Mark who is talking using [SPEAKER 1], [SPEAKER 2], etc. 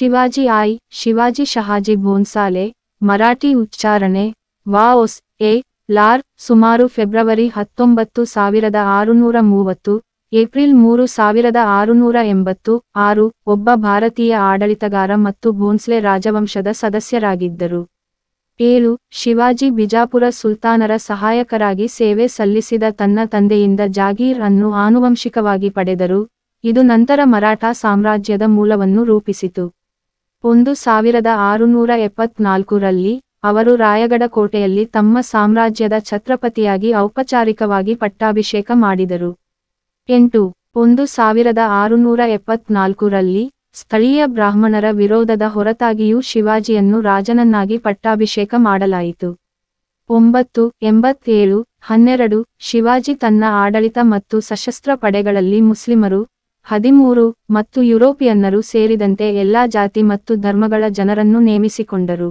[SPEAKER 1] ಶಿವಾಜಿ आई ಶಿವಾಜಿ ಶಹಾಜಿ ಭೋನ್ಸಾಲೆ ಮರಾಠಿ ಉಚ್ಚಾರಣೆ ವಾಒಸ್ ಎ ಲಾರ್ ಸುಮಾರು February 19 1630 April 3 1686 ಒಬ್ಬ ಭಾರತೀಯ ಆಡಳಿತಗಾರ ಮತ್ತು ಭೋನ್ಸ್ಲೆ ರಾಜವಂಶದ ಸದಸ್ಯರಾಗಿದ್ದರು. 7 ಶಿವಾಜಿ ಬಿಜಾಪುರ ಸುಲ್ತಾನರ ಸಹಾಯಕರಾಗಿ ಸೇವೆ ಸಲ್ಲಿಸಿದ ತನ್ನ ತಂದೆಯಿಂದ ಜಾಗೀರ್ ಅನ್ನು ಆನುವಂಶಿಕವಾಗಿ ಪಡೆದರು, ಇದು ನಂತರ ಮರಾಠಾ ಸಾಮ್ರಾಜ್ಯದ ಮೂಲವನ್ನು ರೂಪಿಸಿತು. 1674 ರಲ್ಲಿ ಅವರು ರಾಯಗಢ ಕೋಟೆಯಲ್ಲಿ ತಮ್ಮ ಸಾಮ್ರಾಜ್ಯದ ಛತ್ರಪತಿಯಾಗಿ ಔಪಚಾರಿಕವಾಗಿ ಪಟ್ಟಾಭಿಷೇಕ ಮಾಡಿದರು. 8 1674 ರಲ್ಲಿ ಸ್ಥಳೀಯ ಬ್ರಾಹ್ಮಣರ ವಿರೋಧದ ಹೊರತಾಗಿಯೂ ಶಿವಾಜಿಯನ್ನು ರಾಜನನ್ನಾಗಿ ಪಟ್ಟಾಭಿಷೇಕ ಮಾಡಲಾಯಿತು. 987 12 ಶಿವಾಜಿ ತನ್ನ ಆಡಳಿತ ಮತ್ತು ಸಶಸ್ತ್ರ ಪಡೆಗಳಲ್ಲಿ ಮುಸ್ಲಿಮರು, 13 ಮತ್ತು ಯುರೋಪಿಯನ್ನರು ಸೇರಿದಂತೆ ಎಲ್ಲಾ ಜಾತಿ ಮತ್ತು ಧರ್ಮಗಳ ಜನರನ್ನು ನೇಮಿಸಿಕೊಂಡರು.